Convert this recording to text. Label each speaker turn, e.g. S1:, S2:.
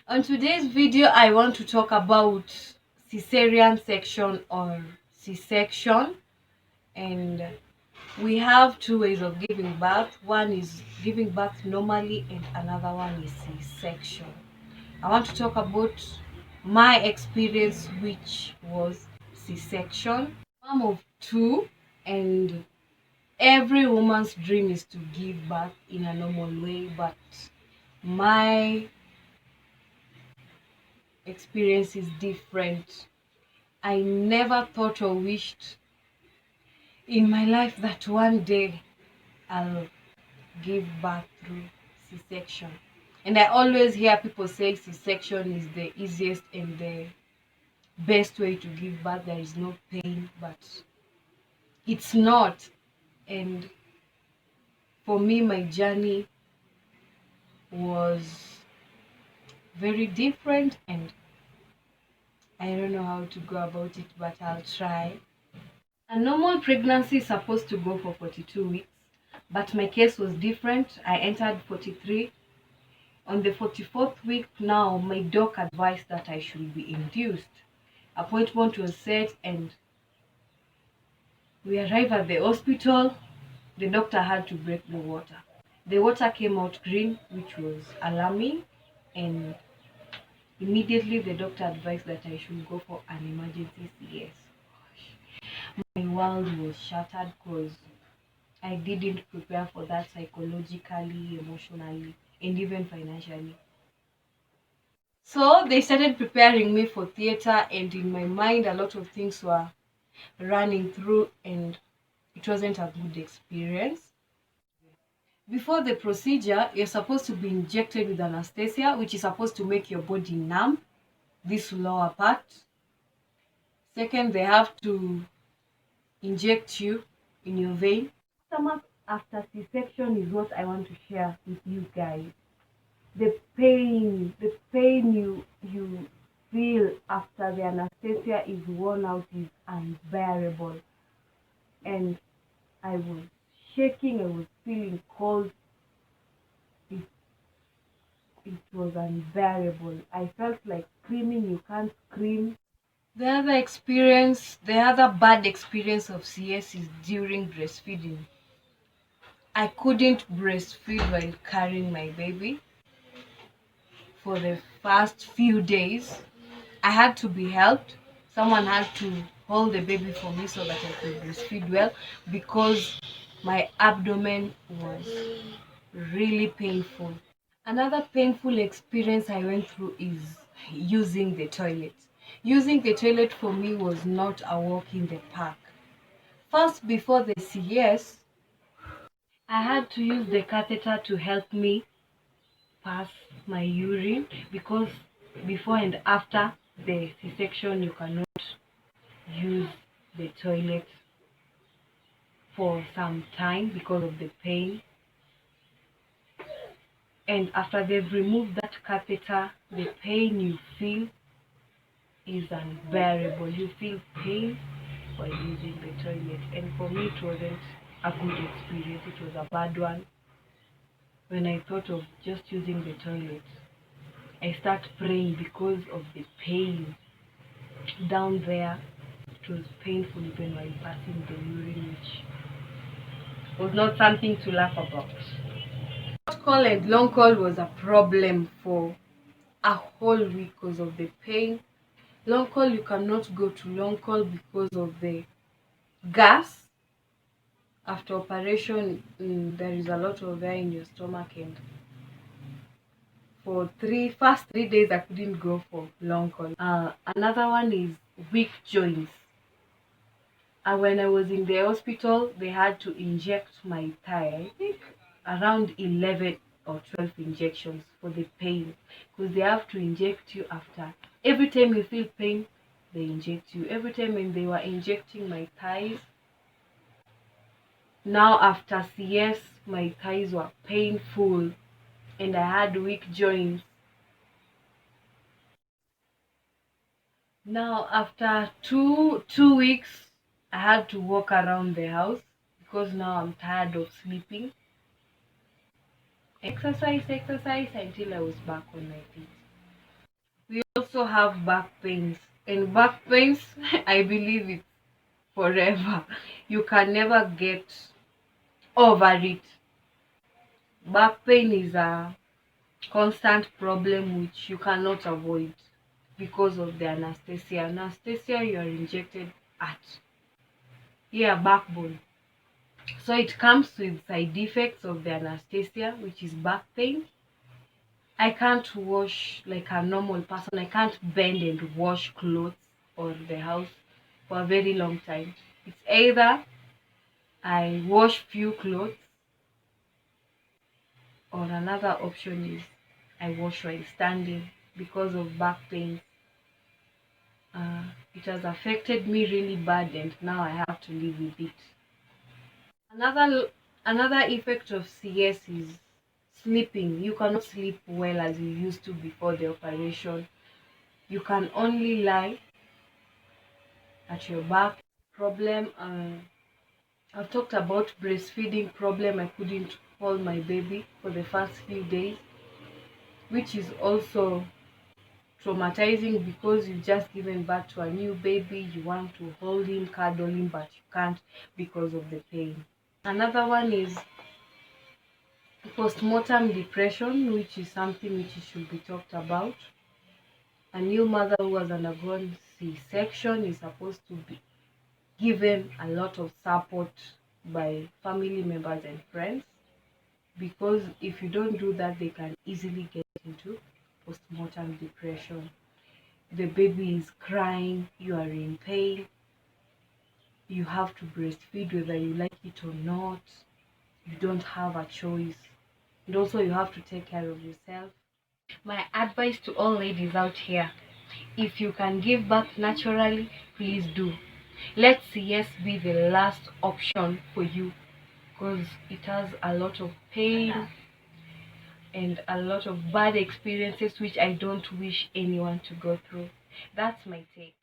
S1: On today's video, I want to talk about cesarean section or C-section, and we have two ways of giving birth. One is giving birth normally, and another one is C-section. I want to talk about my experience, which was C-section. Mom of two, and every woman's dream is to give birth in a normal way, but my experience is different. I never thought or wished in my life that one day I'll give birth through C-section. And I always hear people say C-section is the easiest and the best way to give birth. There is no pain, but it's not. And for me, my journey was very different, and I don't know how to go about it, but I'll try. A normal pregnancy is supposed to go for 42 weeks, but my case was different. I entered 43. On the 44th week, now my doc advised that I should be induced. Appointment was set, and we arrived at the hospital. The doctor had to break the water. The water came out green, which was alarming, and immediately the doctor advised that I should go for an emergency CS. My world was shattered because I didn't prepare for that psychologically, emotionally, and even financially. So they started preparing me for theater, and in my mind, a lot of things were running through, and it wasn't a good experience. Before the procedure, you're supposed to be injected with anesthesia, which is supposed to make your body numb, this lower part. Second, they have to inject you in your vein. Stomach after C-section is what I want to share with you guys. The pain you feel after the anesthesia is worn out is unbearable. And I was shaking, I was feeling cold. It, it was unbearable. I felt like screaming, you can't scream. The other bad experience of CS is during breastfeeding. I couldn't breastfeed while carrying my baby for the first few days. I had to be helped. Someone had to hold the baby for me so that I could breastfeed well, because my abdomen was really painful. Another painful experience I went through is using the toilet. Using the toilet for me was not a walk in the park. First, before the CS, I had to use the catheter to help me pass my urine, because before and after the C-section you cannot use the toilet for some time because of the pain. And after they've removed that catheter, the pain you feel is unbearable. You feel pain while using the toilet, and for me it wasn't a good experience, it was a bad one. When I thought of just using the toilet, I start praying because of the pain down there. It was painful even while passing the urine, which was not something to laugh about. Short call and long call was a problem for a whole week because of the pain. Long call, you cannot go to long call because of the gas. After operation, there is a lot of air in your stomach, and for first 3 days I couldn't go for long call. Another one is weak joints. And when I was in the hospital, they had to inject my thigh. I think around 11 or 12 injections for the pain, because they have to inject you after every time you feel pain. They inject you every time, and they were injecting my thighs. Now after CS, my thighs were painful, and I had weak joints. Now after two weeks, I had to walk around the house because now I'm tired of sleeping. Exercise until I was back on my feet. We also have back pains, and back pains, I believe it's forever. You can never get over it. Back pain is a constant problem which you cannot avoid because of the anesthesia. Anesthesia you are injected at backbone. So it comes with side effects of the anesthesia, which is back pain. I can't wash like a normal person. I can't bend and wash clothes or the house for a very long time. It's either I wash few clothes, or another option is I wash while standing because of back pain. It has affected me really bad, and now I have to live with it. Another effect of CS is sleeping. You cannot sleep well as you used to before the operation. You can only lie at your back. Problem. I've talked about breastfeeding problem. I couldn't hold my baby for the first few days, which is also traumatizing because you've just given birth to a new baby. You want to hold him, cuddle him, but you can't because of the pain. Another one is postmortem depression, which is something which should be talked about. A new mother who has undergone C-section is supposed to be given a lot of support by family members and friends, because if you don't do that, they can easily get into postmortem depression. The baby is crying, you are in pain, you have to breastfeed whether you like it or not, you don't have a choice, and also you have to take care of yourself. My advice to all ladies out here: if you can give birth naturally, please do. Let CS be the last option for you, because it has a lot of pain and a lot of bad experiences which I don't wish anyone to go through. That's my take.